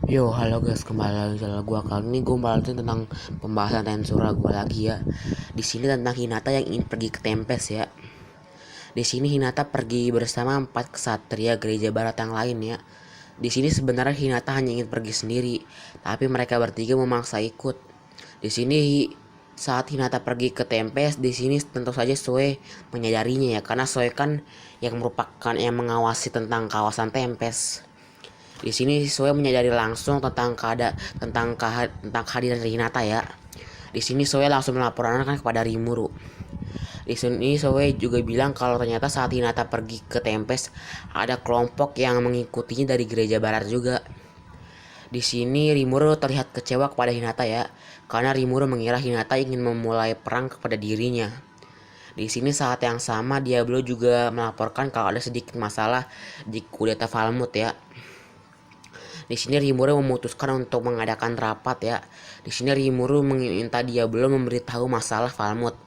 Yo, halo guys, kembali lagi channel gua. Kali ini gua balantin tentang pembahasan Tensura gua lagi ya. Di sini tentang Hinata yang ingin pergi ke Tempest ya. Di sini Hinata pergi bersama 4 ksatria gereja barat yang lain ya. Di sini sebenarnya Hinata hanya ingin pergi sendiri, tapi mereka bertiga memaksa ikut. Di sini saat Hinata pergi ke Tempest, di sini tentu saja Sue menyadarinya ya, karena Sue kan yang merupakan yang mengawasi tentang kawasan Tempest. Di sini Sue menyadari langsung tentang kehadiran Hinata ya. Di sini Sue langsung melaporkan kepada Rimuru. Di sini Sue juga bilang kalau ternyata saat Hinata pergi ke Tempest ada kelompok yang mengikutinya dari gereja barat juga. Di sini Rimuru terlihat kecewa kepada Hinata ya, karena Rimuru mengira Hinata ingin memulai perang kepada dirinya. Di sini saat yang sama Diablo juga melaporkan kalau ada sedikit masalah di kudeta Falmouth ya. Di sini Rimuru memutuskan untuk mengadakan rapat ya. Di sini Rimuru meminta Diablo memberitahu masalah Falmouth.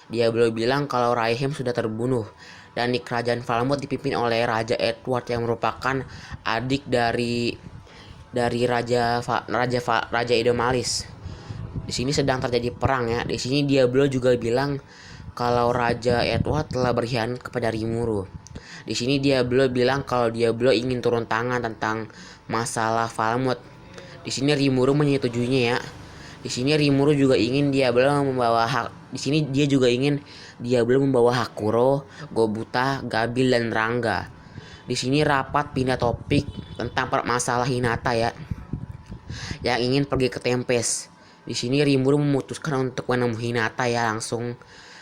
Diablo bilang kalau Raihim sudah terbunuh dan di kerajaan Falmouth dipimpin oleh Raja Edward yang merupakan adik dari Raja Edomalis. Di sini sedang terjadi perang ya. Di sini Diablo juga bilang kalau Raja Edward telah berkhianat kepada Rimuru. Di sini Diablo bilang kalau Diablo ingin turun tangan tentang masalah Falmouth. Di sini Rimuru menyetujuinya ya. Di sini Rimuru juga ingin Diablo membawa hak. Di sini dia juga ingin Diablo membawa Hakuro, Gobuta, Gabil dan Rangga. Di sini rapat pindah topik tentang masalah Hinata ya, yang ingin pergi ke Tempest. Di sini Rimuru memutuskan untuk menemui Hinata ya langsung.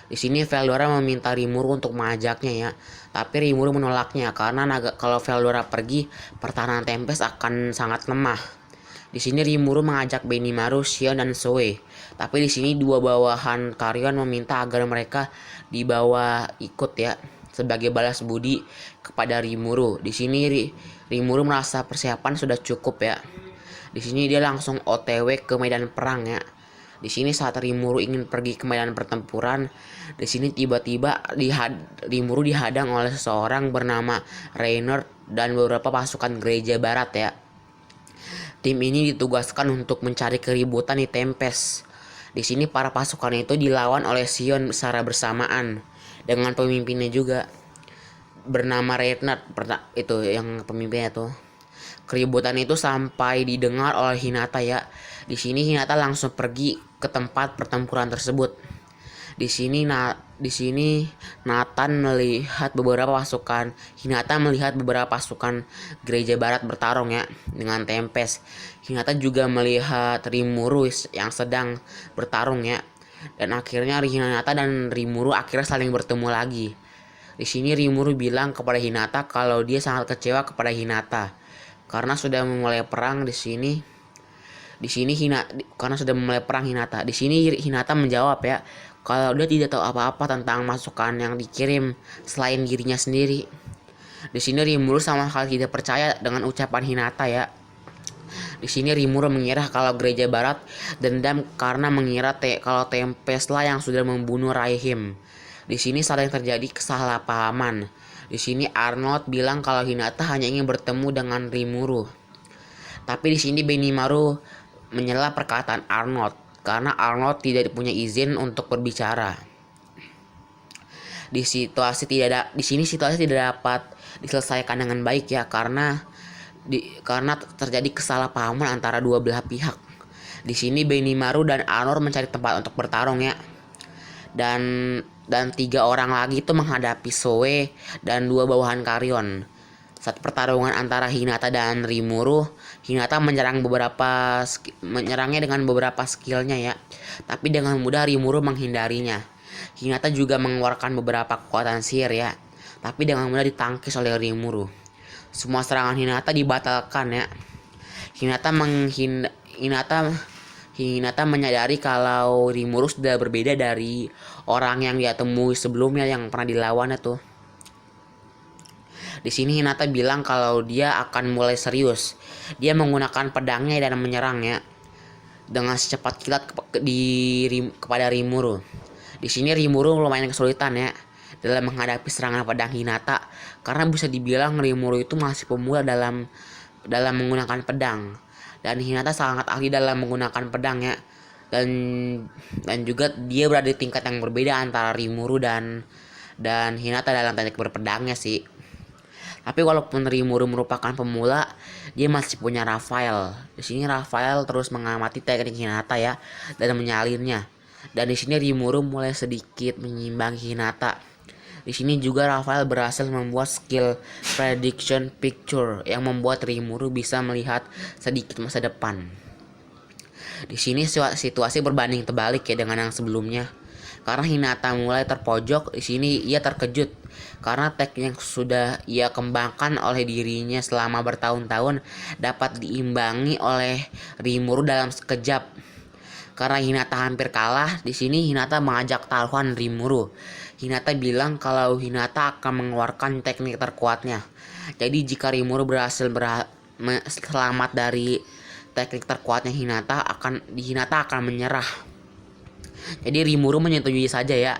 Di sini Veldora meminta Rimuru untuk mengajaknya ya, tapi Rimuru menolaknya karena kalau Veldora pergi, pertahanan Tempest akan sangat lemah. Di sini Rimuru mengajak Benimaru, Shion dan Zoe. Tapi di sini dua bawahan Carrion meminta agar mereka dibawa ikut ya, sebagai balas budi kepada Rimuru. Di sini Rimuru merasa persiapan sudah cukup ya. Di sini dia langsung OTW ke medan perang ya. Di sini saat Rimuru ingin pergi ke medan pertempuran, di sini tiba-tiba Rimuru dihadang oleh seseorang bernama Reynard dan beberapa pasukan gereja barat ya. Tim ini ditugaskan untuk mencari keributan di Tempest. Di sini para pasukan itu dilawan oleh Sion secara bersamaan dengan pemimpinnya juga bernama Reynard itu yang pemimpinnya tuh. Keributan itu sampai didengar oleh Hinata ya. Di sini Hinata langsung pergi ke tempat pertempuran tersebut. Di sini Nathan melihat beberapa pasukan Hinata melihat beberapa pasukan gereja barat bertarung ya dengan Tempest. Hinata juga melihat Rimuru yang sedang bertarung ya. Dan akhirnya Hinata dan Rimuru akhirnya saling bertemu lagi. Di sini Rimuru bilang kepada Hinata kalau dia sangat kecewa kepada Hinata karena sudah memulai perang di sini. Karena sudah memulai perang Hinata. Di sini Hinata menjawab ya, kalau dia tidak tahu apa-apa tentang masukan yang dikirim selain dirinya sendiri. Di sini Rimuru sama sekali tidak percaya dengan ucapan Hinata ya. Di sini Rimuru mengira kalau gereja barat dendam karena mengira kalau Tempest lah yang sudah membunuh Raihim. Di sini saling terjadi kesalahpahaman. Di sini Arnold bilang kalau Hinata hanya ingin bertemu dengan Rimuru. Tapi di sini Benimaru menyela perkataan Arnold karena Arnold tidak punya izin untuk berbicara. Di sini situasi tidak dapat diselesaikan dengan baik ya karena terjadi kesalahpahaman antara dua belah pihak. Di sini Benimaru dan Arnold mencari tempat untuk bertarung ya. Dan 3 orang lagi itu menghadapi Zoe dan 2 bawahan Carrion. Saat pertarungan antara Hinata dan Rimuru, Hinata menyerangnya dengan beberapa skillnya ya. Tapi dengan mudah Rimuru menghindarinya. Hinata juga mengeluarkan beberapa kekuatan sihir ya. Tapi dengan mudah ditangkis oleh Rimuru. Semua serangan Hinata dibatalkan ya. Hinata menyadari kalau Rimuru sudah berbeda dari orang yang dia temui sebelumnya yang pernah dilawan itu. Di sini Hinata bilang kalau dia akan mulai serius. Dia menggunakan pedangnya dan menyerangnya dengan secepat kilat kepada Rimuru. Di sini Rimuru lumayan kesulitan ya dalam menghadapi serangan pedang Hinata karena bisa dibilang Rimuru itu masih pemula dalam dalam menggunakan pedang. Dan Hinata sangat ahli dalam menggunakan pedang ya. Dan juga dia berada di tingkat yang berbeda antara Rimuru dan Hinata dalam teknik berpedangnya sih. Tapi walaupun Rimuru merupakan pemula, dia masih punya Raphael. Di sini Raphael terus mengamati teknik Hinata ya dan menyalinnya. Dan di sini Rimuru mulai sedikit menyimbangi Hinata. Di sini juga Raphael berhasil membuat skill prediction picture yang membuat Rimuru bisa melihat sedikit masa depan. Di sini situasi berbanding terbalik ya dengan yang sebelumnya. Karena Hinata mulai terpojok, di sini ia terkejut karena teknik yang sudah ia kembangkan oleh dirinya selama bertahun-tahun dapat diimbangi oleh Rimuru dalam sekejap. Karena Hinata hampir kalah, di sini Hinata mengajak taruhan Rimuru. Hinata bilang kalau Hinata akan mengeluarkan teknik terkuatnya. Jadi jika Rimuru berhasil selamat dari teknik terkuatnya Hinata akan menyerah. Jadi Rimuru menyetujui saja ya.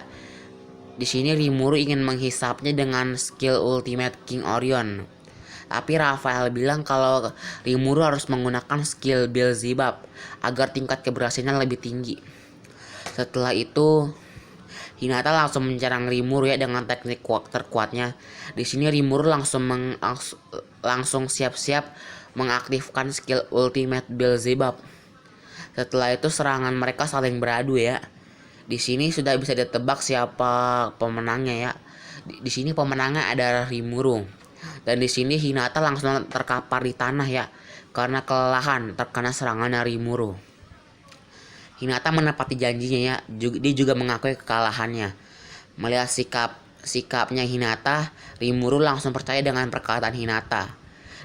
Di sini Rimuru ingin menghisapnya dengan skill Ultimate King Orion. Tapi Raphael bilang kalau Rimuru harus menggunakan skill Beelzebub agar tingkat keberhasilan lebih tinggi. Setelah itu Hinata langsung menyerang Rimuru ya dengan teknik terkuatnya. Di sini Rimuru langsung siap-siap mengaktifkan skill Ultimate Beelzebub. Setelah itu serangan mereka saling beradu ya. Di sini sudah bisa ditebak siapa pemenangnya ya. Di sini pemenangnya adalah Rimuru. Dan di sini Hinata langsung terkapar di tanah ya karena kelelahan terkena serangan dari Rimuru. Hinata menepati janjinya ya. Dia juga mengakui kekalahannya. Melihat sikapnya Hinata, Rimuru langsung percaya dengan perkataan Hinata.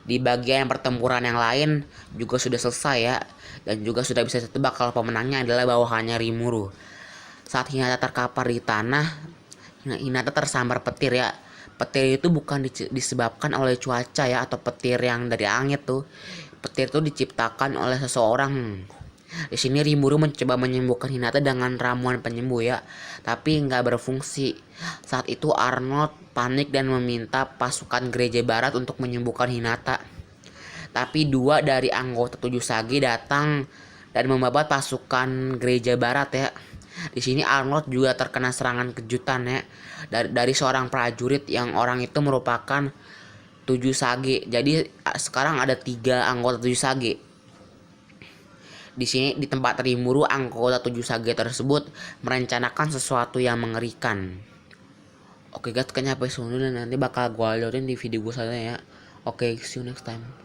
Di bagian pertempuran yang lain juga sudah selesai ya. Dan juga sudah bisa ditebak kalau pemenangnya adalah bawahannya Rimuru. Saat Hinata terkapar di tanah, Hinata tersambar petir ya. Petir itu bukan disebabkan oleh cuaca ya atau petir yang dari angin tuh. Petir itu diciptakan oleh seseorang. Di sini Rimuru mencoba menyembuhkan Hinata dengan ramuan penyembuh ya, tapi nggak berfungsi. Saat itu Arnold panik dan meminta pasukan Gereja Barat untuk menyembuhkan Hinata. Tapi 2 dari anggota 7 Sage datang dan membabat pasukan Gereja Barat ya. Di sini Arnold juga terkena serangan kejutan ya dari seorang prajurit yang orang itu merupakan 7 Sage. Jadi sekarang ada 3 anggota 7 Sage. Di sini di tempat Rimuru, anggota 7 Sage tersebut merencanakan sesuatu yang mengerikan. Oke guys, kayaknya sampai sini dan nanti bakal gue lanjutin di video gue selanjutnya ya. Oke, see you next time.